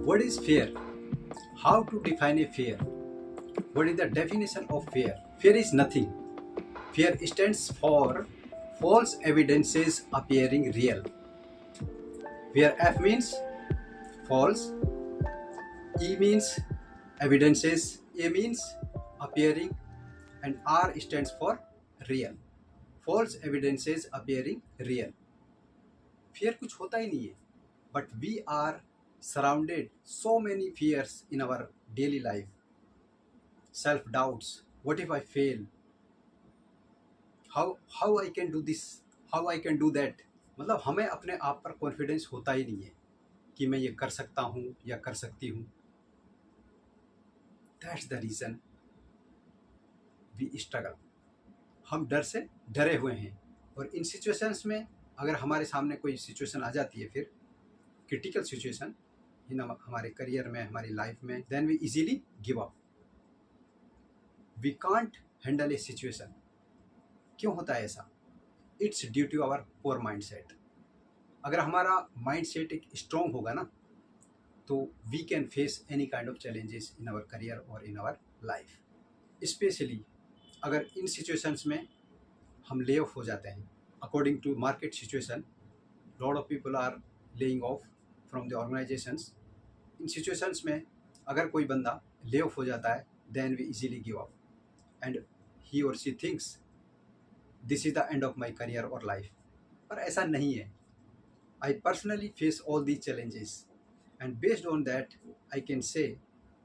What is fear? How to define a fear? What is the definition of fear? Fear is nothing. Fear stands for false evidences appearing real. Where F means false, E means evidences, A means appearing, and R stands for real. False evidences appearing real. Fear कुछ होता ही नहीं है, but we are surrounded so many fears in our daily life. Self doubts. What if I fail? How I can do this? How I can do that? मतलब हमें अपने आप पर confidence होता ही नहीं है कि मैं ये कर सकता हूँ या कर सकती हूँ. That's the reason we struggle. हम डर से डरे हुए हैं, और इन सिचुएशंस में अगर हमारे सामने कोई सिचुएशन आ जाती है, फिर क्रिटिकल सिचुएशन इन हमारे करियर में, हमारी लाइफ में, then we easily give up. We can't handle a situation. क्यों होता है ऐसा? It's due to our poor mind set. अगर हमारा माइंड सेट एक स्ट्रॉन्ग होगा ना, तो we can face any kind of challenges in our career और इन आवर लाइफ. स्पेशली अगर इन सिचुएशंस में हम ले ऑफ हो जाते हैं. According to market situation, lot of people are laying off from the organisations. इन सिचुएशंस में अगर कोई बंदा ले ऑफ हो जाता है, then we easily give up and he और she thinks this is the end of my career और लाइफ. पर ऐसा नहीं है. I personally face all these challenges, and based on that I can say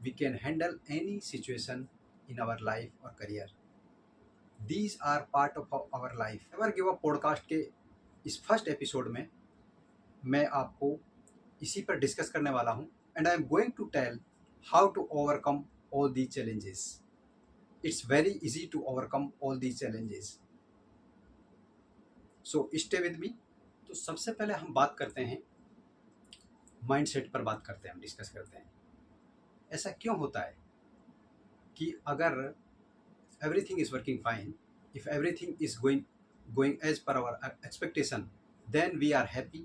we can handle any situation in our life और career. These are part of our life. Never Give Up podcast के इस first episode में मैं आपको इसी पर discuss करने वाला हूँ, and I am going to tell how to overcome all these challenges. It's very easy to overcome all these challenges. So stay with me. तो सबसे पहले हम बात करते हैं माइंडसेट पर, बात करते हैं, हम डिस्कस करते हैं ऐसा क्यों होता है कि अगर everything is working fine, if everything is going as per our expectation, then we are happy.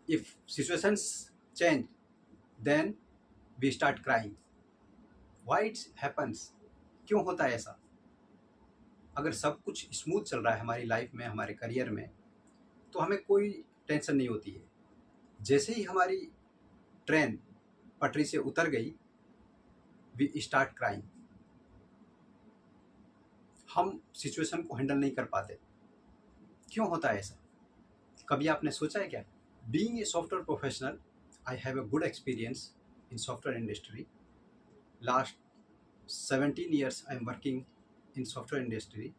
If situations change, then we start crying. Why it happens? क्यों होता है ऐसा? अगर सब कुछ स्मूथ चल रहा है हमारी लाइफ में, हमारे करियर में, तो हमें कोई टेंशन नहीं होती है. जैसे ही हमारी ट्रेन पटरी से उतर गई, we start crying. हम सिचुएशन को हैंडल नहीं कर पाते. क्यों होता है ऐसा? कभी आपने सोचा है क्या? Being a software professional, I have a good experience in software industry. Last 17 years I am working in software industry,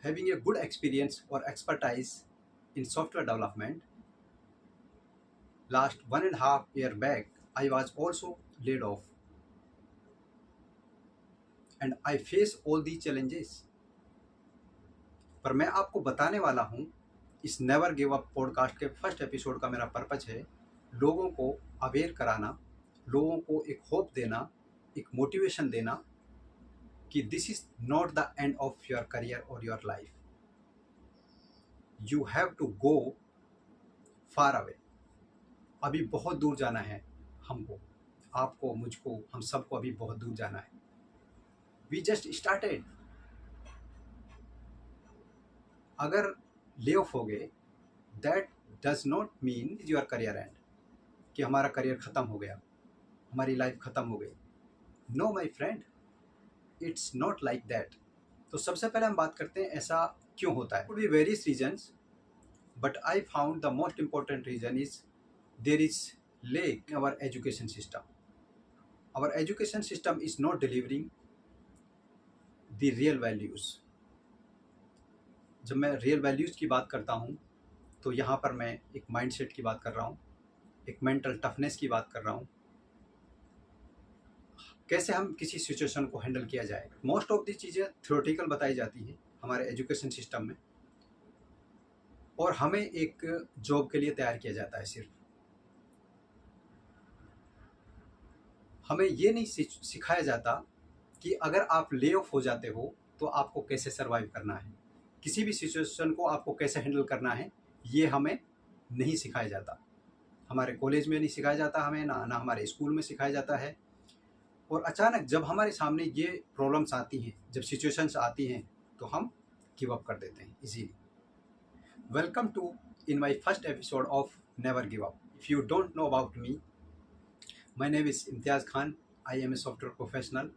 having a good experience और expertise in software development. Last 1.5 year back, I was also laid off, and I face all these challenges. पर मैं आपको बताने वाला हूँ, इस never give up podcast के first episode का मेरा पर्पज है लोगों को अवेयर कराना, लोगों को एक होप देना, एक मोटिवेशन देना कि this is not the end of your career और your life. You have to go far away. अभी बहुत दूर जाना है हमको, आपको, मुझको, हम सबको अभी बहुत दूर जाना है. We just started. अगर ले ऑफ हो गए, that does not mean your career end, कि हमारा करियर ख़त्म हो गया, हमारी लाइफ ख़त्म हो गई. Know my friend, it's not like that. तो सबसे पहले हम बात करते हैं ऐसा क्यों होता है. Could be various reasons, but I found the most important reason is there is lack in our education system. Our education system is not delivering the real values. जब मैं रियल वैल्यूज़ की बात करता हूँ, तो यहाँ पर मैं एक माइंडसेट की बात कर रहा हूँ, एक मेंटल टफनेस की बात कर रहा हूँ. कैसे हम किसी सिचुएशन को हैंडल किया जाए. मोस्ट ऑफ दी चीज़ें थ्योरेटिकल बताई जाती है हमारे एजुकेशन सिस्टम में, और हमें एक जॉब के लिए तैयार किया जाता है. सिर्फ हमें ये नहीं सिखाया जाता कि अगर आप ले ऑफ हो जाते हो तो आपको कैसे सर्वाइव करना है, किसी भी सिचुएशन को आपको कैसे हैंडल करना है, ये हमें नहीं सिखाया जाता. हमारे कॉलेज में नहीं सिखाया जाता हमें, ना हमारे स्कूल में सिखाया जाता है। और अचानक जब हमारे सामने ये प्रॉब्लम्स आती हैं, जब सिचुएशंस आती हैं, तो हम गिव अप कर देते हैं easily. Welcome to in my first episode of never give up. If you don't know about me, my name is Imtiaz Khan. I am a software professional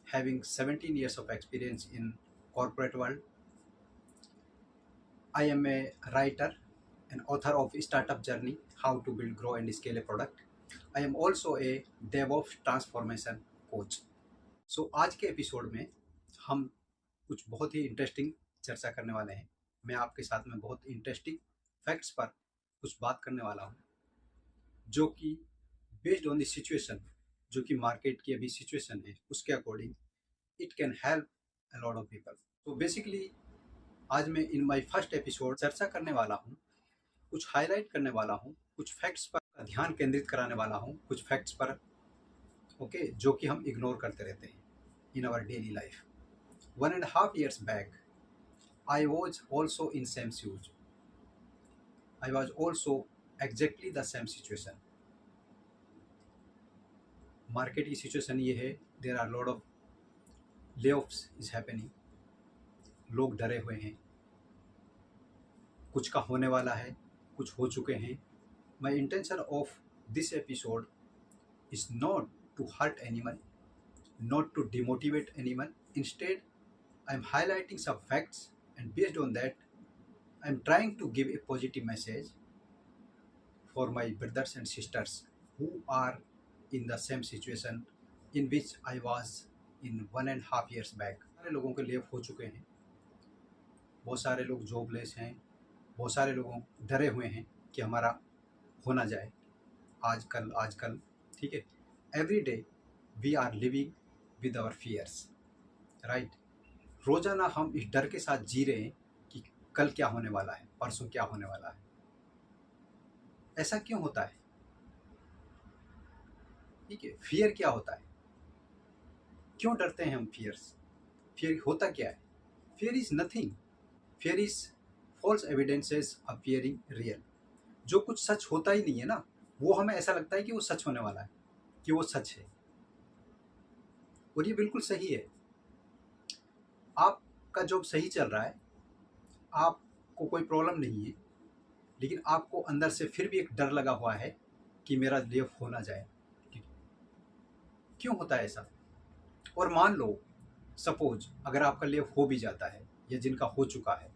having 17 years of experience in corporate world. I am a writer and author of Startup Journey, How to Build, Grow and Scale a Product. I am also a DevOps Transformation Coach. So आज के episode में हम कुछ बहुत ही interesting चर्चा करने वाले हैं। मैं आपके साथ में बहुत इंटरेस्टिंग फैक्ट्स पर कुछ बात करने वाला हूँ, जो कि बेस्ड ऑन द सिचुएशन, जो कि मार्केट की अभी सिचुएशन है, उसके according it can help a lot of people. तो बेसिकली आज मैं इन माय फर्स्ट एपिसोड चर्चा करने वाला हूँ, कुछ हाईलाइट करने वाला हूँ, कुछ फैक्ट्स पर ध्यान केंद्रित कराने वाला हूँ, कुछ फैक्ट्स पर ओके जो कि हम इग्नोर करते रहते हैं in our daily life. 1.5 years back, I was also in same shoes. I was also exactly the same situation. Market की सिचुएशन ये है, there are lot of layoffs is happening. लोग डरे हुए हैं, कुछ का होने वाला है, कुछ हो चुके हैं। My intention of this episode is not to hurt anyone, not to demotivate anyone. Instead, I am highlighting some facts, and based on that, I am trying to give a positive message for my brothers and sisters who are in the same situation in which I was in 1.5 years back. सारे लोगों के लिए हो चुके हैं, बहुत सारे लोग जॉबलेस हैं, बहुत सारे लोगों डरे हुए हैं कि हमारा हो ना जाए आजकल ठीक है। Every day we are living with our fears, right. रोजाना हम इस डर के साथ जी रहे हैं कि कल क्या होने वाला है, परसों क्या होने वाला है। ऐसा क्यों होता है? ठीक है, फियर क्या होता है, क्यों डरते हैं हम? फियर होता क्या है? Fear is nothing. Fear is false evidences appearing real. जो कुछ सच होता ही नहीं है ना, वो हमें ऐसा लगता है कि वो सच होने वाला है, कि वो सच है। और ये बिल्कुल सही है। आपका जॉब सही चल रहा है, आपको कोई प्रॉब्लम नहीं है, लेकिन आपको अंदर से फिर भी एक डर लगा हुआ है कि मेरा ले ऑफ हो ना जाए। क्यों होता है ऐसा? और मान लो सपोज अगर आपका ले ऑफ हो भी जाता है, या जिनका हो चुका है,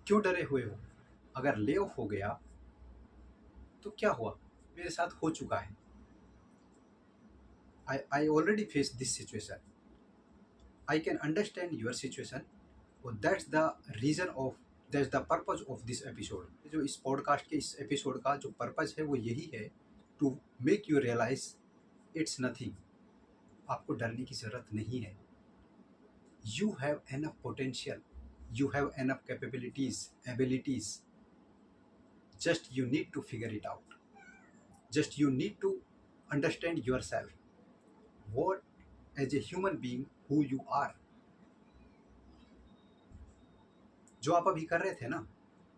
क्यों डरे हुए हो? अगर ले ऑफ हो गया तो क्या हुआ? मेरे साथ हो चुका है। I already faced this situation. I can understand your situation. और that's the purpose of this episode. जो इस पॉडकास्ट के इस एपिसोड का जो पर्पज है वो यही है, to make you realise it's nothing. आपको डरने की जरूरत नहीं है। You have enough potential, you have enough capabilities, abilities. Just you need to figure it out, just you need to understand your self, what as a human being who you are. जो आप अभी कर रहे थे ना,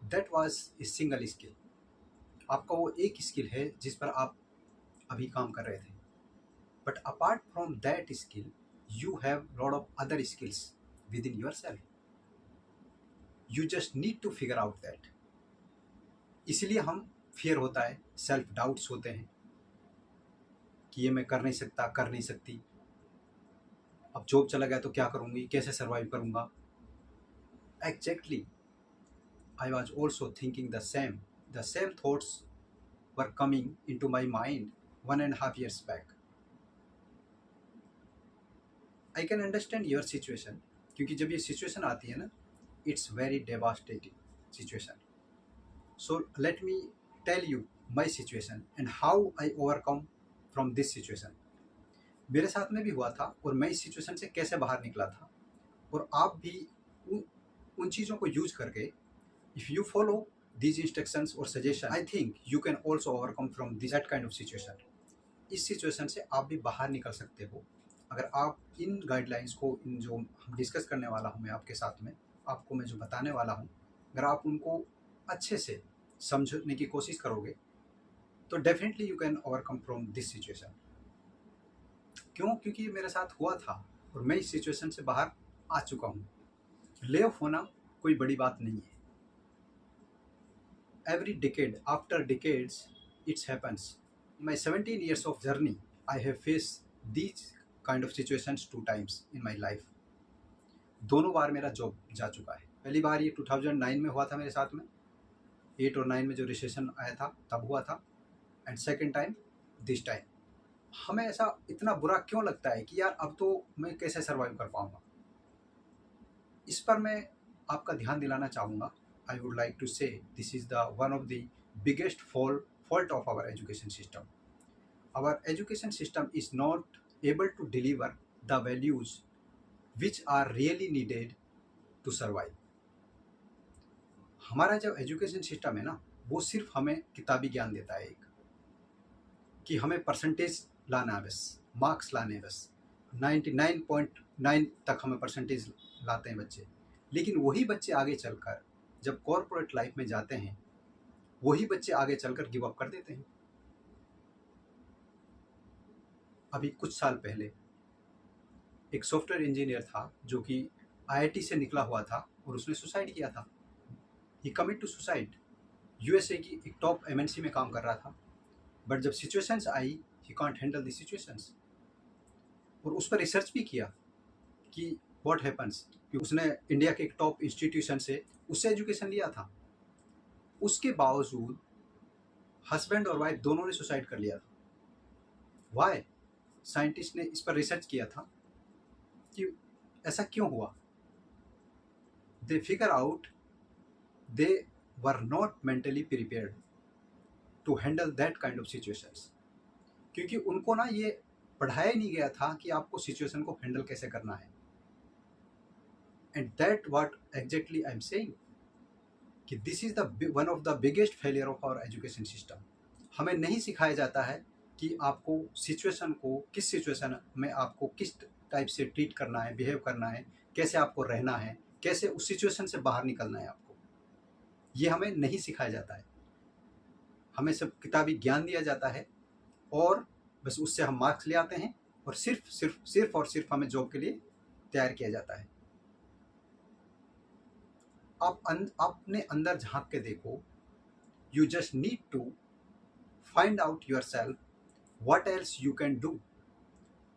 that was a single skill. आपका वो एक स्किल है जिस पर आप अभी काम कर रहे थे। But apart from that skill, you have lot of other skills within yourself. You just need to figure out that. इसलिए हम फियर होता है, सेल्फ डाउट्स होते हैं कि ये मैं कर नहीं सकता, कर नहीं सकती, अब जॉब चला गया तो क्या करूँगी, कैसे सर्वाइव करूँगा। Exactly, I was also thinking the same. The same thoughts were coming into my mind 1.5 years back. I can understand your situation, क्योंकि जब ये सिचुएशन आती है ना, it's very devastating situation. So let me tell you my situation and how I overcome from this situation. मेरे साथ में भी हुआ था और मैं इस सिचुएशन से कैसे बाहर निकला था, और आप भी उन चीज़ों को यूज करके, if you follow these instructions or suggestion, I think you can also overcome from that kind of situation. इस सिचुएशन से आप भी बाहर निकल सकते हो अगर आप इन गाइडलाइंस को, इन जो हम डिस्कस करने वाला हूँ मैं आपके साथ में, आपको मैं जो बताने वाला हूँ, अगर आप उनको अच्छे से समझने की कोशिश करोगे तो definitely you can overcome from this situation. क्यों? क्योंकि ये मेरे साथ हुआ था और मैं इस सिचुएशन से बाहर आ चुका हूँ। ले ऑफ होना कोई बड़ी बात नहीं है। Every decade after decades it's happens. My 17 years of journey I have faced these kind of situations 2 times in my life। दोनों बार मेरा जॉब जा चुका है। पहली बार ये 2009 में हुआ था मेरे साथ में, 8 और 9 में जो रिसेशन आया था तब हुआ था, and second time this time. हमें ऐसा इतना बुरा क्यों लगता है कि यार अब तो मैं कैसे सर्वाइव कर पाऊंगा? इस पर मैं आपका ध्यान दिलाना चाहूँगा। आई वुड लाइक टू से this is the one of the biggest fault of our education system। Our education system is not able to deliver the values which are really needed to survive। हमारा जो education system है ना, वो सिर्फ हमें किताबी ज्ञान देता है एक, कि हमें परसेंटेज लाना है बस, मार्क्स लाने हैं बस, 99.9 तक हमें परसेंटेज लाते हैं बच्चे। लेकिन वही बच्चे आगे चलकर जब कॉर्पोरेट लाइफ में जाते हैं, वही बच्चे आगे चलकर गिव अप कर देते हैं। अभी कुछ साल पहले एक सॉफ्टवेयर इंजीनियर था जो कि आईआईटी से निकला हुआ था और उसने सुसाइड किया था। He commit to suicide. USA की एक टॉप एमएनसी में काम कर रहा था, बट जब situations I he can't handle the situations. और उस पर रिसर्च भी किया कि व्हाट हैपन्स, कि उसने इंडिया के एक टॉप इंस्टीट्यूशन से उससे एजुकेशन लिया था, उसके बावजूद हस्बैंड और वाइफ दोनों ने सुसाइड कर लिया था। वाई? साइंटिस्ट ने इस पर रिसर्च किया था कि ऐसा क्यों हुआ। They figure out they were not mentally prepared to handle that kind of situations. क्योंकि उनको ना ये पढ़ाया नहीं गया था कि आपको सिचुएशन को हैंडल कैसे करना है। And that what exactly I am saying कि this is the one of the biggest failure of our education system. हमें नहीं सिखाया जाता है कि आपको सिचुएशन को, किस सिचुएशन में आपको किस टाइप से ट्रीट करना है, बिहेव करना है, कैसे आपको रहना है, कैसे उस सिचुएशन से बाहर निकलना है आपको। ये हमें नहीं सिखाया जाता है। हमें सब किताबी ज्ञान दिया जाता है और बस उससे हम मार्क्स ले आते हैं और सिर्फ और सिर्फ हमें जॉब के लिए तैयार किया जाता है। आप अपने अंदर झांक के देखो। You just need to find out your self what else you can do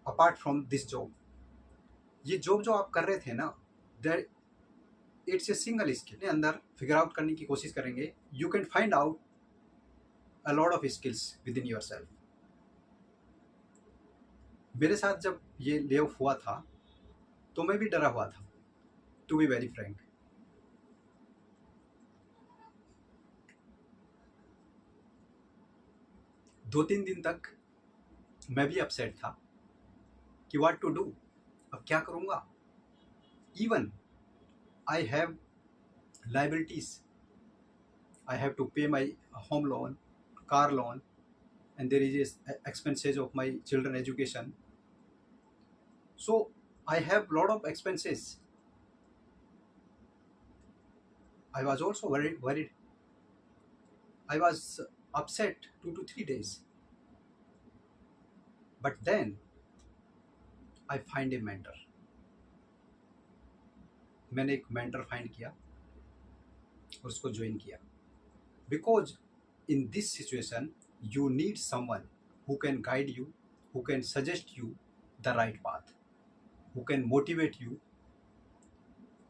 apart from this job. ये जॉब जो आप कर रहे थे ना, that it's a single skill. अपने अंदर फिगर आउट करने की कोशिश करेंगे, you can find out a lot of skills with in your self. मेरे साथ जब ये ले ऑफ हुआ था तो मैं भी डरा हुआ था, टू बी वेरी फ्रैंक। 2-3 दिन तक मैं भी अपसेट था कि व्हाट टू डू, अब क्या करूँगा। Even I have liabilities, I have to pay my home loan, car loan, and there is expenses of my children education, so I have lot of expenses। I was also worried। I was upset 2 to 3 days, but then I find a mentor। मैंने एक mentor find किया और उसको join किया, because in this situation you need someone who can guide you, who can suggest you the right path, who can motivate you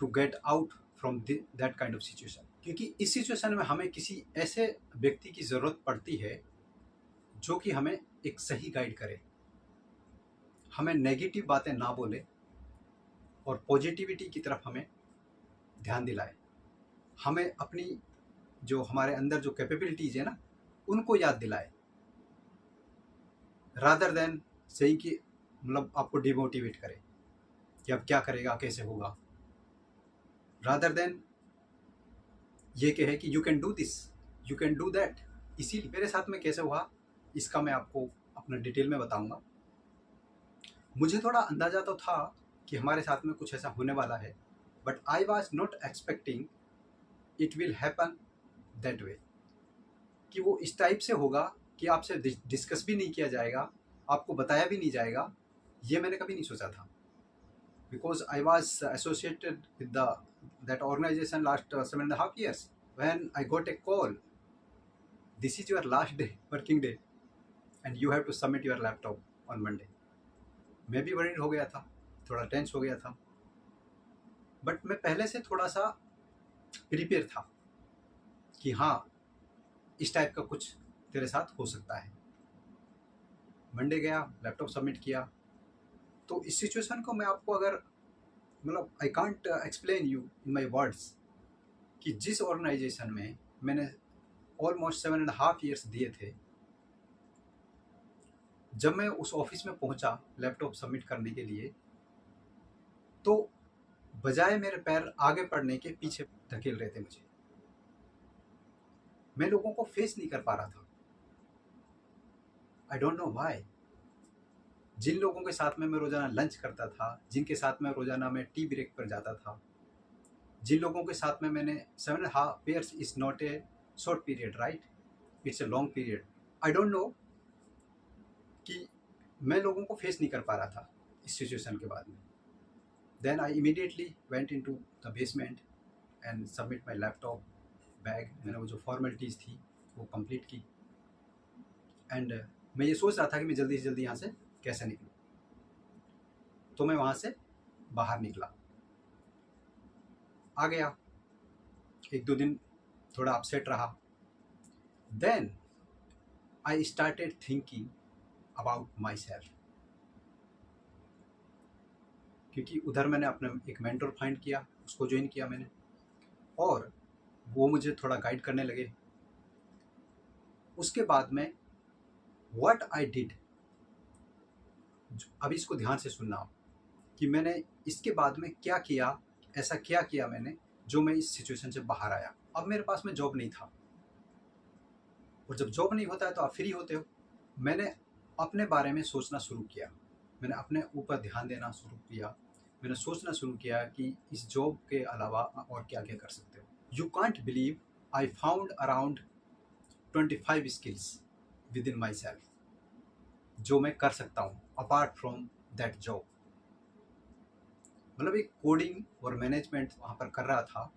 to get out from that kind of situation। क्योंकि इस situation में हमें किसी ऐसे व्यक्ति की ज़रूरत पड़ती है जो कि हमें एक सही गाइड करे, हमें नेगेटिव बातें ना बोले और पॉजिटिविटी की तरफ हमें ध्यान दिलाए, हमें अपनी जो हमारे अंदर जो कैपेबिलिटीज़ है ना, उनको याद दिलाए, रादर देन सही कि मतलब आपको डिमोटिवेट करे कि अब क्या करेगा, कैसे होगा। रादर देन ये कहे कि you can do this, you can do that. इसीलिए मेरे साथ में कैसे हुआ इसका मैं आपको अपना डिटेल में बताऊंगा। मुझे थोड़ा अंदाज़ा तो था कि हमारे साथ में कुछ ऐसा होने वाला है, but I was not expecting it will happen that way. कि वो इस टाइप से होगा कि आपसे डिस्कस भी नहीं किया जाएगा, आपको बताया भी नहीं जाएगा, ये मैंने कभी नहीं सोचा था। Because I was associated with that organisation last 7.5 years. When I got a call, this is your last day, working day, and you have to submit your laptop on Monday. मैं भी वरीड हो गया था, थोड़ा tense हो गया था, but मैं पहले से थोड़ा सा प्रिपेयर था कि हाँ इस टाइप का कुछ तेरे साथ हो सकता है। मंडे गया, लैपटॉप सबमिट किया। तो इस सिचुएशन को मैं आपको अगर मतलब I can't explain you in my words कि जिस ऑर्गेनाइजेशन में मैंने ऑलमोस्ट 7.5 years दिए थे, जब मैं उस ऑफिस में पहुंचा लैपटॉप सबमिट करने के लिए, तो बजाय मेरे पैर आगे बढ़ने के पीछे धकेल रहे थे मुझे। मैं लोगों को फेस नहीं कर पा रहा था। I don't know why. जिन लोगों के साथ में मैं रोजाना लंच करता था, जिनके साथ में रोजाना मैं टी ब्रेक पर जाता था, जिन लोगों के साथ में मैंने 7.5 years is not a short period, right, it's a long period. I don't no कि मैं लोगों को फेस नहीं कर पा रहा था इस सिचुएशन के बाद में। Then I immediately went into the basement and submit my laptop bag. मैंने वो जो फॉर्मेलिटीज़ थी वो कंप्लीट की, एंड मैं ये सोच रहा था कि मैं जल्दी से जल्दी यहाँ से कैसे निकलूँ। तो मैं वहाँ से बाहर निकला, आ गया, 1-2 दिन थोड़ा अपसेट रहा। Then I started thinking about my self, क्योंकि उधर मैंने अपना एक मेंटर फाइंड किया, उसको ज्वाइन किया मैंने, और वो मुझे थोड़ा गाइड करने लगे। उसके बाद में व्हाट आई डिड, अब इसको ध्यान से सुनना आप, कि मैंने इसके बाद में क्या किया, ऐसा क्या किया मैंने जो मैं इस सिचुएशन से बाहर आया। अब मेरे पास में जॉब नहीं था, और जब जॉब नहीं होता है तो आप फ्री होते हो। मैंने अपने बारे में सोचना शुरू किया, मैंने अपने ऊपर ध्यान देना शुरू किया, मैंने सोचना शुरू किया कि इस जॉब के अलावा और क्या क्या कर सकते हो। You can't believe I found around 25 skills with in my self जो मैं कर सकता हूँ अपार्ट फ्रॉम दैट जॉब। मतलब एक कोडिंग और मैनेजमेंट वहाँ पर कर रहा था,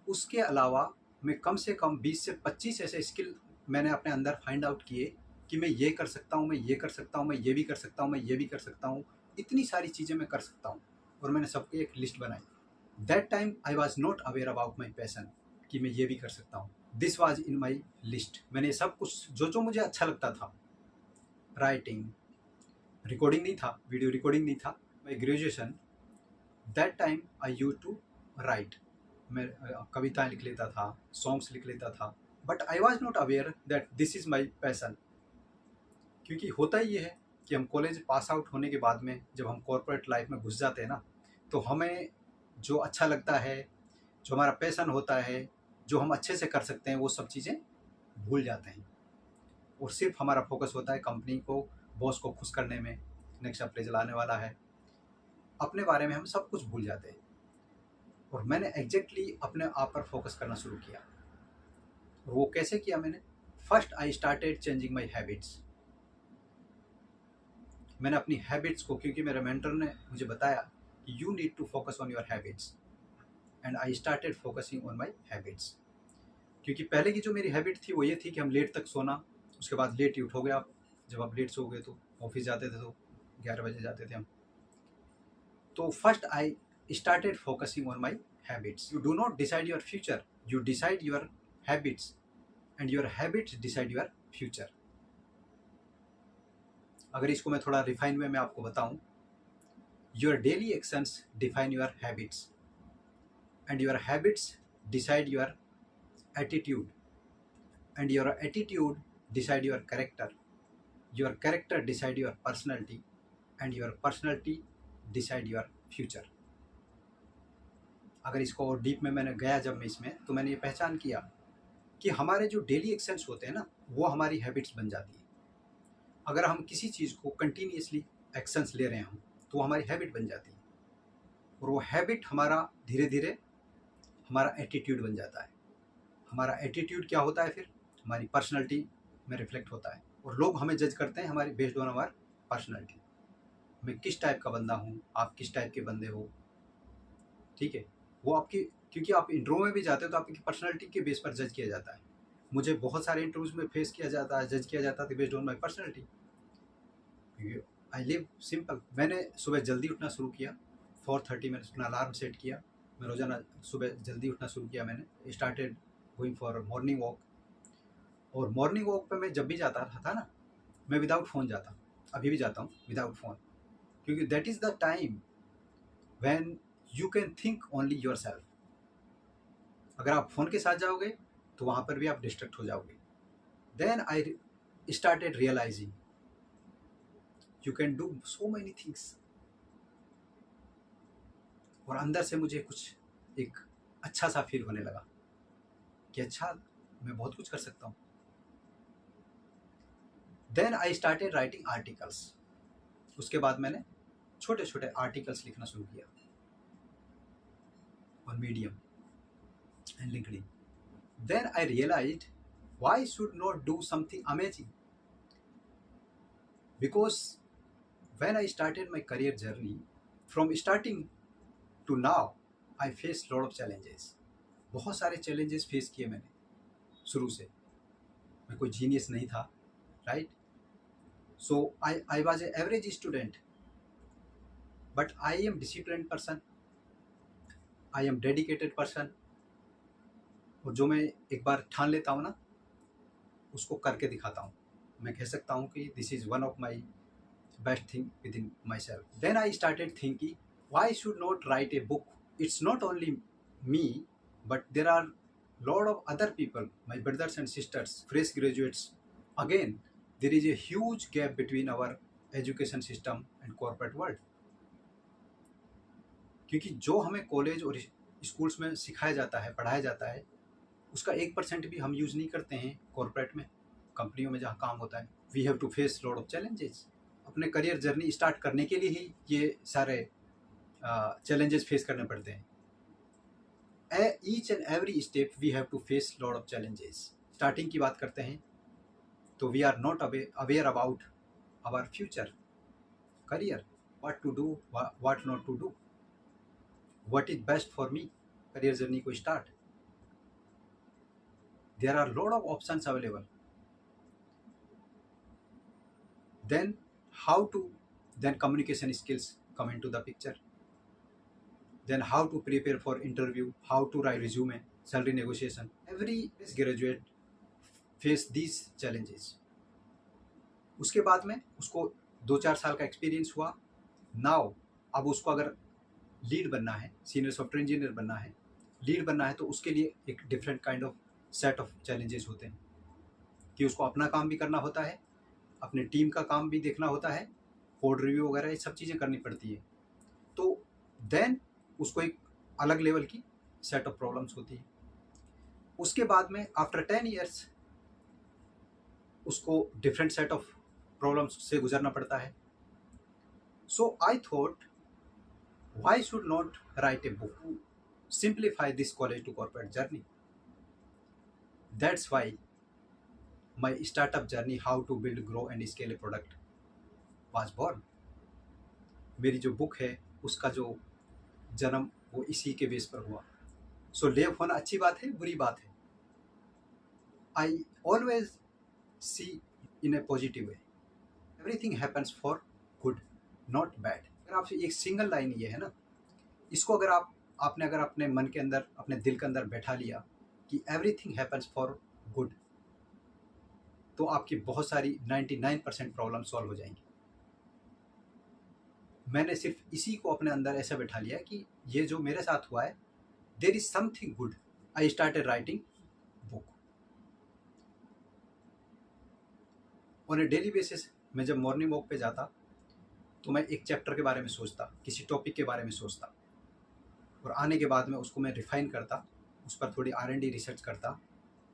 उसके अलावा मैं कम से कम 20 से 25 ऐसे स्किल मैंने अपने अंदर फाइंड आउट किए कि मैं ये कर सकता हूँ, मैं ये कर सकता हूँ, मैं ये भी कर सकता हूँ, मैं ये भी कर सकता हूँ, इतनी सारी चीज़ें मैं कर सकता हूँ। और मैंने सबकी एक लिस्ट बनाई। That time I was not aware about my passion कि मैं ये भी कर सकता हूँ। This was in my list. मैंने सब कुछ जो मुझे अच्छा लगता था, राइटिंग, रिकॉर्डिंग नहीं था, वीडियो रिकॉर्डिंग नहीं था, my graduation, that time I use to write. मैं कविताएं लिख लेता था, सॉन्ग्स लिख लेता था, but I was not aware that this is my passion. क्योंकि होता ही ये है कि हम कॉलेज पास आउट होने के बाद में जब हम कॉर्पोरेट लाइफ में घुस जाते हैं ना, तो हमें जो अच्छा लगता है, जो हमारा पैसन होता है, जो हम अच्छे से कर सकते हैं, वो सब चीज़ें भूल जाते हैं, और सिर्फ हमारा फोकस होता है कंपनी को, बॉस को खुश करने में, नेक्स्ट अप्रेजल आने वाला है, अपने बारे में हम सब कुछ भूल जाते हैं। और मैंने एग्जैक्टली अपने आप पर फोकस करना शुरू किया। और वो कैसे किया मैंने? First I started changing my habits. मैंने अपनी हैबिट्स को, क्योंकि मेरे मेंटर ने मुझे बताया कि you need to focus on your habits, and I started focusing on my habits. क्योंकि पहले की जो मेरी हैबिट थी वो ये थी कि हम लेट तक सोना, उसके बाद लेट ही उठोगे आप। जब आप लेट सो गए तो ऑफिस जाते थे तो 11 बजे जाते थे हम। तो first I started focusing on my habits. You do not decide your future, you decide your habits, and your habits decide your future. अगर इसको मैं थोड़ा रिफाइन में मैं आपको बताऊं, your daily actions define your habits, and your habits decide your attitude, and your attitude decide your character, your character decide your personality, and your personality decide your future. अगर इसको और डीप में मैंने गया जब मैं इसमें, तो मैंने ये पहचान किया कि हमारे जो डेली एक्शंस होते हैं ना, वो हमारी हैबिट्स बन जाती है। अगर हम किसी चीज़ को कंटिन्यूसली एक्शंस ले रहे हैं तो वो हमारी हैबिट बन जाती है, और वो हैबिट हमारा धीरे धीरे हमारा एटीट्यूड बन जाता है। हमारा एटीट्यूड क्या होता है फिर? हमारी पर्सनैलिटी में रिफ्लेक्ट होता है, और लोग हमें जज करते हैं हमारी बेस्ड ऑन आवर पर्सनैलिटी। मैं किस टाइप का बंदा हूँ, आप किस टाइप के बंदे हो, ठीक है। वो आपकी, क्योंकि आप इंटरव्यू में भी जाते हो तो आपकी पर्सनैलिटी के बेस पर जज किया जाता है। मुझे बहुत सारे इंटरव्यूज में फेस किया जाता है, जज किया जाता है based on my personality. I live simple. मैंने सुबह जल्दी उठना शुरू किया, 4:30 मैंने अपना अलार्म सेट किया, मैं रोज़ाना सुबह जल्दी उठना शुरू किया। मैंने started going for morning walk, और मॉर्निंग वॉक पे मैं जब भी जाता था ना, मैं विदाउट फ़ोन जाता, अभी भी जाता हूँ विदाउट फ़ोन, क्योंकि that is the time when you can think only your self. अगर आप फ़ोन के साथ जाओगे तो वहाँ पर भी आप डिस्ट्रैक्ट हो जाओगे। Then I started realising you can do so many things, और अंदर से मुझे कुछ एक अच्छा सा फील होने लगा कि अच्छा, मैं बहुत कुछ कर सकता हूँ। Then I started writing articles. उसके बाद मैंने छोटे छोटे आर्टिकल्स लिखना शुरू किया on Medium and LinkedIn. Then I realized why should not do something amazing? Because when I started my career journey, from starting to now, I faced lot of challenges. बहुत सारे challenges फेस किए मैंने शुरू से। मैं कोई genius नहीं था, right. So I was a average student, but I am discipline person, I am dedicated person, और जो मैं एक बार ठान लेता हूँ ना, उसको करके दिखाता हूँ। मैं कह सकता हूँ कि this is one of my best thing with in my self. Then I started thinking why should not write a book. It's not only me, but there are lot of other people, my brothers and sisters, fresh graduates. Again, there is a huge gap between our education system and corporate world. क्योंकि जो हमें college और schools में सिखाया जाता है, पढ़ाया जाता है, उसका 1% भी हम यूज़ नहीं करते हैं कॉर्पोरेट में, कंपनियों में जहाँ काम होता है। We have to face lot of challenges. अपने करियर जर्नी स्टार्ट करने के लिए ही ये सारे चैलेंजेस फेस करने पड़ते हैं। Each and every step we have to face lot of challenges. Starting की बात करते हैं तो we are not aware about our future career, what to do, what not to do, what is best for me. Career journey को start, there are lot of options available. Then how to, then communication skills come into the picture. Then how to prepare for interview, how to write resume, salary negotiation. Every graduate face these challenges. उसके बाद में उसको 2-4 साल का experience हुआ। Now अब उसको अगर लीड बनना है, सीनियर सॉफ्टवेयर इंजीनियर बनना है, लीड बनना है, तो उसके लिए एक different kind of set of challenges होते हैं कि उसको अपना काम भी करना होता है, अपने टीम का काम भी देखना होता है, कोड रिव्यू वगैरह ये सब चीज़ें करनी पड़ती है। तो देन उसको एक अलग लेवल की सेट ऑफ प्रॉब्लम्स होती है। उसके बाद में आफ्टर 10 ईयर्स उसको डिफरेंट सेट ऑफ प्रॉब्लम्स से गुजरना पड़ता है। So I thought why should not write a book, simplify this college to corporate journey. That's why my startup journey, how to build, grow and scale a product, was born. मेरी जो book है उसका जो जन्म वो इसी के base पर हुआ। सो लेव होना अच्छी बात है, बुरी बात है। I always see in A positive way, everything happens for good not bad. अगर आपसे एक सिंगल लाइन ये है ना, इसको अगर आपने अगर अपने मन के अंदर, अपने दिल के अंदर बैठा लिया कि एवरीथिंग हैपन्स फॉर गुड, तो आपकी बहुत सारी 99% प्रॉब्लम सॉल्व हो जाएंगी। मैंने सिर्फ इसी को अपने अंदर ऐसा बैठा लिया कि ये जो मेरे साथ हुआ है, there is something good. I started writing book on a daily basis. मैं जब मॉर्निंग वॉक पे जाता तो मैं एक चैप्टर के बारे में सोचता, किसी टॉपिक के बारे में सोचता, और आने के बाद में उसको मैं रिफाइन करता, उस पर थोड़ी R&D रिसर्च करता,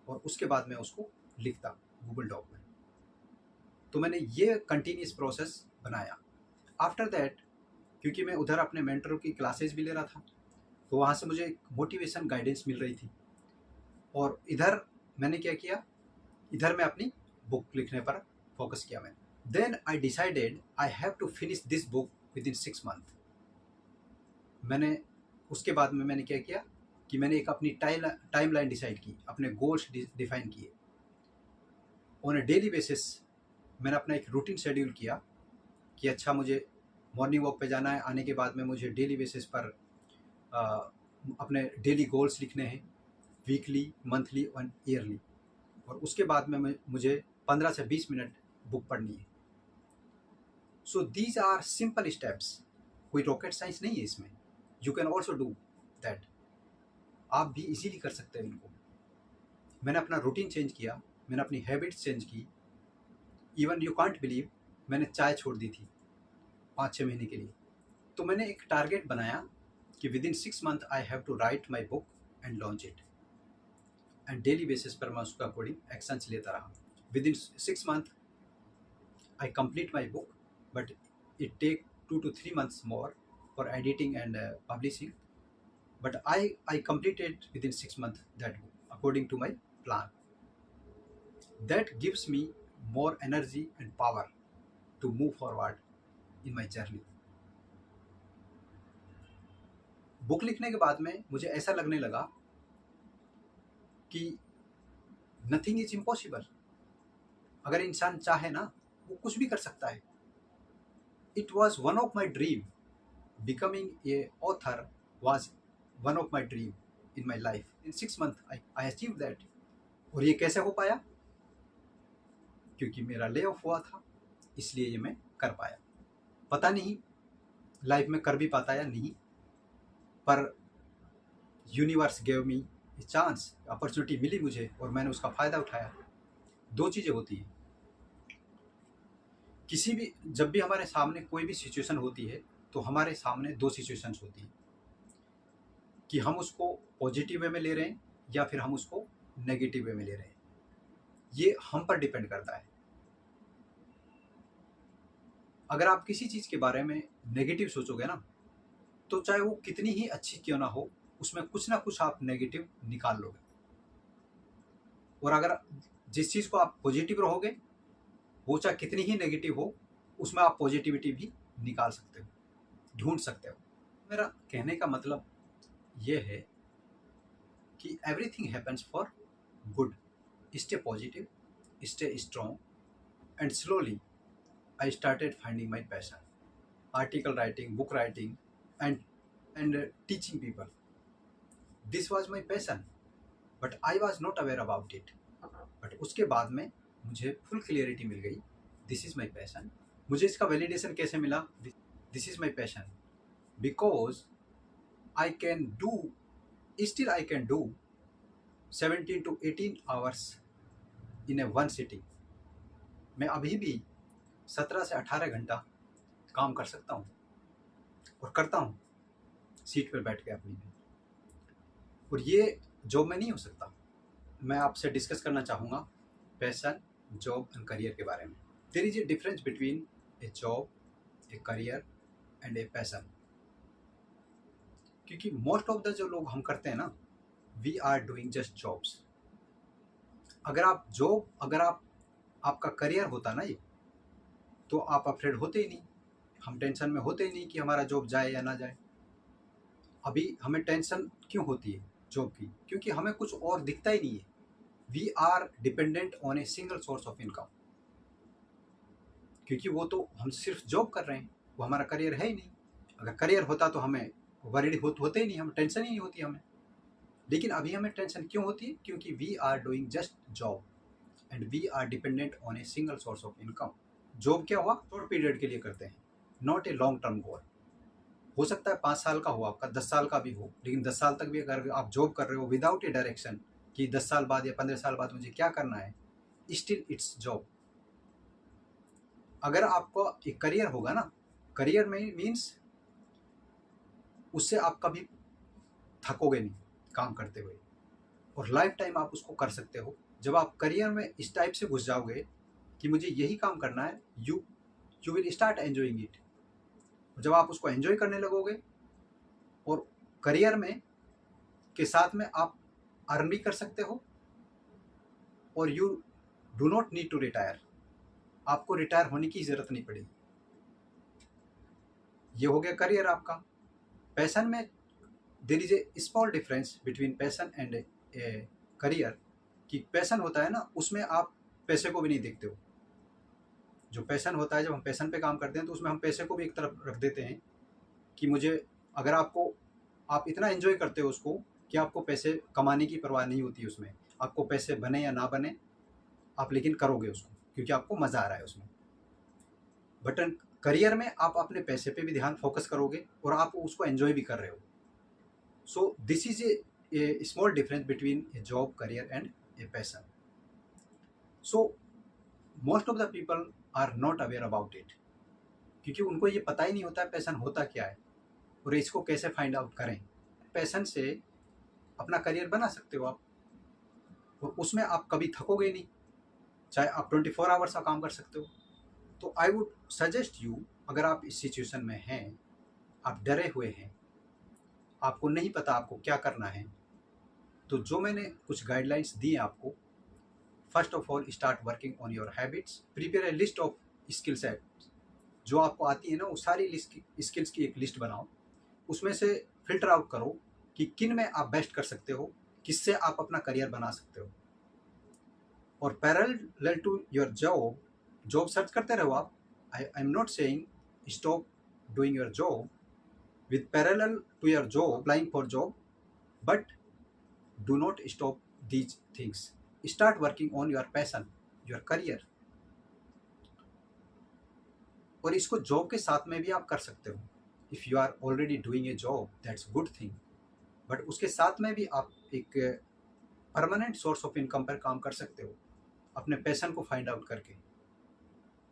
और उसके बाद में उसको लिखता गूगल डॉक में। तो मैंने ये कंटिन्यूस प्रोसेस बनाया। आफ्टर दैट, क्योंकि मैं उधर अपने मेंटरों की क्लासेस भी ले रहा था, तो वहाँ से मुझे एक मोटिवेशन गाइडेंस मिल रही थी। और इधर मैंने क्या किया, इधर मैं अपनी बुक लिखने पर फोकस किया मैंने। Then I decided I have to finish this book with in 6 month. मैंने उसके बाद में मैंने क्या किया कि मैंने एक अपनी टाइम लाइन डिसाइड की, अपने गोल्स डिफाइन किए। ऑन ए डेली बेसिस मैंने अपना एक रूटीन शेड्यूल किया कि अच्छा मुझे मॉर्निंग वॉक पे जाना है, आने के बाद में मुझे डेली बेसिस पर अपने डेली गोल्स लिखने हैं, वीकली, मंथली और ईयरली। और उसके बाद में मुझे 15 से 20 मिनट बुक पढ़नी है। So these are simple steps, कोई रॉकेट साइंस नहीं है इसमें। You can also do that, आप भी इजीली कर सकते हैं इनको। मैंने अपना रूटीन चेंज किया, मैंने अपनी हैबिट्स चेंज की। इवन यू कांट बिलीव, मैंने चाय छोड़ दी थी 5-6 महीने के लिए। तो मैंने एक टारगेट बनाया कि with in 6 month I have to write my book and launch it. And daily basis पर मैं उसका अकॉर्डिंग एक्शंस लेता रहा। With in 6 month I complete my book, but it take 2 to 3 months more for editing and publishing, but I completed within 6 months that book according to my plan. That gives me more energy and power to move forward in my journey. Book लिखने के बाद में मुझे ऐसा लगने लगा कि nothing is impossible. अगर इंसान चाहे ना, वो कुछ भी कर सकता है। It was one of my dream. Becoming a author was one of my dream in my life. In 6 months, I achieved that. और ये कैसे हो पाया? क्योंकि मेरा ले ऑफ हुआ था, इसलिए ये मैं कर पाया। पता नहीं लाइफ में कर भी पाता या नहीं, पर universe gave me a chance, opportunity मिली मुझे और मैंने उसका फ़ायदा उठाया। 2 चीज़ें होती हैं, किसी भी जब भी हमारे सामने कोई भी सिचुएशन होती है तो हमारे सामने 2 सिचुएशंस होती हैं कि हम उसको पॉजिटिव वे में ले रहे हैं या फिर हम उसको नेगेटिव वे में ले रहे हैं। ये हम पर डिपेंड करता है। अगर आप किसी चीज़ के बारे में नेगेटिव सोचोगे ना, तो चाहे वो कितनी ही अच्छी क्यों ना हो, उसमें कुछ ना कुछ आप नेगेटिव निकाल लोगे। और अगर जिस चीज़ को आप पॉजिटिव रहोगे, वो चाहे कितनी ही नेगेटिव हो, उसमें आप पॉजिटिविटी भी निकाल सकते हो, ढूंढ सकते हो। मेरा कहने का मतलब ये है कि everything happens for good. Stay positive, stay strong, and slowly I started finding my passion. Article writing, book writing and teaching people. This was my passion, but I was not aware about it. But उसके बाद में मुझे full clarity मिल गई, this is my passion. मुझे इसका validation कैसे मिला? This is my passion because I can do, still I can do 17 to 18 hours in A one sitting. मैं अभी भी 17 से 18 घंटा काम कर सकता हूँ और करता हूँ सीट पर बैठ के अपनी में। और ये जॉब में नहीं हो सकता। मैं आपसे डिस्कस करना चाहूँगा पैशन, जॉब एंड करियर के बारे में। There is a difference between a job, a career and a passion. क्योंकि मोस्ट ऑफ द जो लोग हम करते हैं ना, we are doing just jobs. अगर आपका करियर होता ना ये, तो आप अफ्रेड होते ही नहीं, हम टेंशन में होते ही नहीं कि हमारा जॉब जाए या ना जाए। अभी हमें टेंशन क्यों होती है जॉब की? क्योंकि हमें कुछ और दिखता ही नहीं है। We are dependent on a single source of income. क्योंकि वो तो हम सिर्फ जॉब कर रहे हैं, वो हमारा करियर है ही नहीं। अगर करियर होता तो हमें वरीड होते ही नहीं, हमें टेंशन ही नहीं होती हमें। लेकिन अभी हमें टेंशन क्यों होती है? क्योंकि we are doing just job and we are dependent on a single source of income. Job क्या हुआ? शॉर्ट पीरियड के लिए करते हैं, not a long term goal. हो सकता है 5 साल का हो आपका, 10 साल का भी हो, लेकिन 10 साल तक भी अगर आप जॉब कर रहे हो विदाउट ए डायरेक्शन कि 10 साल बाद या 15 साल बाद मुझे क्या करना है, स्टिल इट्स जॉब। अगर आपको एक करियर होगा ना, करियर में मीन्स उससे आप कभी थकोगे नहीं काम करते हुए, और लाइफ टाइम आप उसको कर सकते हो। जब आप करियर में इस टाइप से घुस जाओगे कि मुझे यही काम करना है, you will start enjoying it. जब आप उसको एंजॉय करने लगोगे और करियर में के साथ में आप अर्न भी कर सकते हो, और you do not need to retire, आपको रिटायर होने की ज़रूरत नहीं पड़ेगी। ये हो गया करियर आपका। पैशन में there is a small difference between passion and a career, कि पैशन होता है ना, उसमें आप पैसे को भी नहीं देखते हो। जो पैशन होता है, जब हम पैशन पे काम करते हैं तो उसमें हम पैसे को भी एक तरफ रख देते हैं कि मुझे, अगर आप इतना एंजॉय करते हो उसको कि आपको पैसे कमाने की परवाह नहीं होती उसमें, आपको पैसे बने या ना बने, आप लेकिन करोगे उसको क्योंकि आपको मज़ा आ रहा है उसमें। बट करियर में आप अपने पैसे पे भी ध्यान फोकस करोगे और आप उसको एंजॉय भी कर रहे हो। So this is a small difference between a job, career and a passion. So most of the people are not aware about it, क्योंकि उनको ये पता ही नहीं होता है पैशन होता क्या है और इसको कैसे फाइंड आउट करें। पैशन से अपना करियर बना सकते हो आप, और उसमें आप कभी थकोगे नहीं, चाहे आप 24 आवर्स का काम कर सकते हो। तो आई वुड सजेस्ट यू, अगर आप इस सिचुएशन में हैं, आप डरे हुए हैं, आपको नहीं पता आपको क्या करना है, तो जो मैंने कुछ गाइडलाइंस दी हैं आपको, first of all start working on your habits, prepare a list of skill set, जो आपको आती है ना वो सारी लिस्ट स्किल्स की एक लिस्ट बनाओ, उसमें से फिल्टर आउट करो कि किन में आप बेस्ट कर सकते हो, किससे आप अपना करियर बना सकते हो। और parallel to your job search करते रहो आप। I am not saying stop doing your job, with parallel to your job, applying for job, but do not stop these things. Start working on your passion, your career. और इसको job के साथ में भी आप कर सकते हो। If you are already doing a job, that's good thing, but उसके साथ में भी आप एक परमानेंट सोर्स ऑफ इनकम पर काम कर सकते हो, अपने पैशन को फाइंड आउट करके।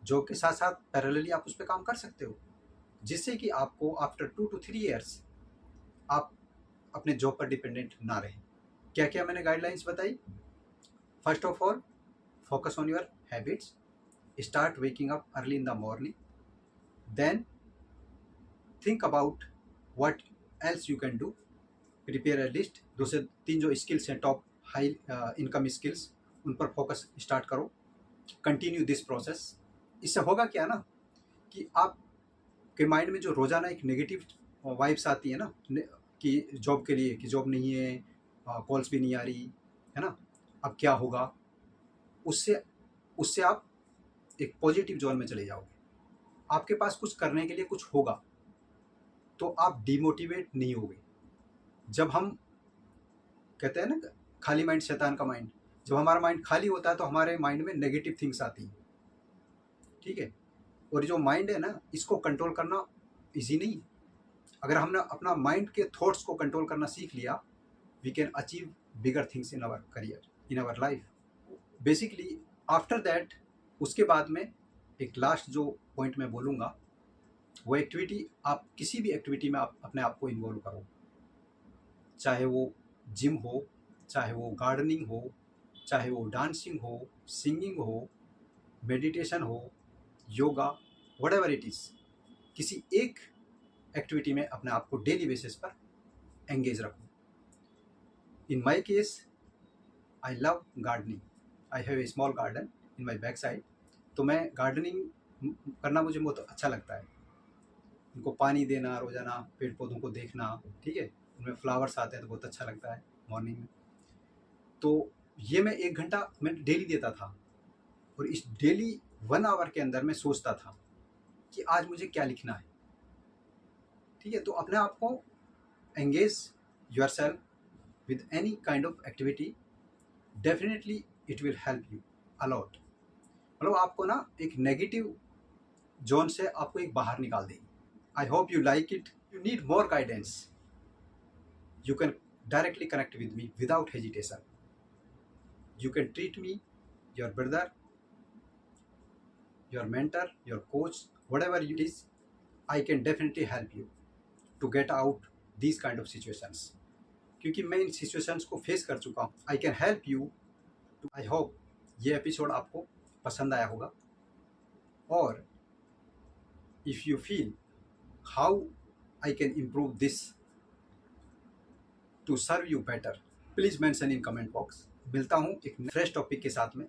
जॉब के साथ साथ पैरेलली आप उस पर काम कर सकते हो, जिससे कि आपको आफ्टर 2 to 3 ईयर्स आप अपने जॉब पर डिपेंडेंट ना रहें। क्या क्या मैंने गाइडलाइंस बताई? First of all, focus on your habits, start waking up early in the morning, then think about what else you can do, prepare a list, 2 से 3 जो स्किल्स हैं टॉप हाई इनकम स्किल्स, उन पर focus start करो, continue this process. इससे होगा क्या ना कि आप के माइंड में जो रोज़ाना एक नेगेटिव वाइब्स आती है ना कि जॉब के लिए, कि जॉब नहीं है, कॉल्स भी नहीं आ रही है ना, अब क्या होगा, उससे आप एक पॉजिटिव जोन में चले जाओगे। आपके पास कुछ करने के लिए कुछ होगा तो आप डिमोटिवेट नहीं होगे। जब हम कहते हैं ना खाली माइंड शैतान का माइंड, जब हमारा माइंड खाली होता है तो हमारे माइंड में नेगेटिव थिंग्स आती हैं, ठीक है। और जो माइंड है ना, इसको कंट्रोल करना इजी नहीं है। अगर हमने अपना माइंड के थॉट्स को कंट्रोल करना सीख लिया, we can achieve bigger things in our career, in our life. Basically after that, उसके बाद में एक लास्ट जो पॉइंट मैं बोलूँगा, वो एक्टिविटी, आप किसी भी एक्टिविटी में आप अपने आप को इन्वॉल्व करो, चाहे वो जिम हो, चाहे वो गार्डनिंग हो, चाहे वो डांसिंग हो, सिंगिंग हो, मेडिटेशन हो, योगा, व्हाटएवर इट इज़, किसी एक एक्टिविटी में अपने आप को डेली बेसिस पर एंगेज रखो। In my case, I love gardening, I have a small garden in my back side, तो मैं गार्डनिंग करना मुझे बहुत अच्छा लगता है। उनको पानी देना रोज़ाना, पेड़ पौधों को देखना, ठीक है, उनमें फ्लावर्स आते हैं तो बहुत अच्छा लगता है मॉर्निंग में। तो ये मैं 1 घंटा मैं डेली देता था, और इस डेली 1 आवर के अंदर मैं सोचता था कि आज मुझे क्या लिखना है, ठीक है। तो अपने आप को engage your self with any kind of activity, definitely it will help you a lot. मतलब आपको ना एक नेगेटिव जोन से आपको एक बाहर निकाल देगी। I hope you like it. You need more guidance, you can directly connect with me without hesitation. You can treat me your brother, your mentor, your coach, whatever it is, I can definitely help you to get out these kind of situations, क्योंकि मैं इन situations को face कर चुका हूँ। I can help you. I hope ये episode आपको पसंद आया होगा, और if you feel how I can improve this to serve you better, please mention in comment box. मिलता हूँ एक फ्रेश टॉपिक के साथ में।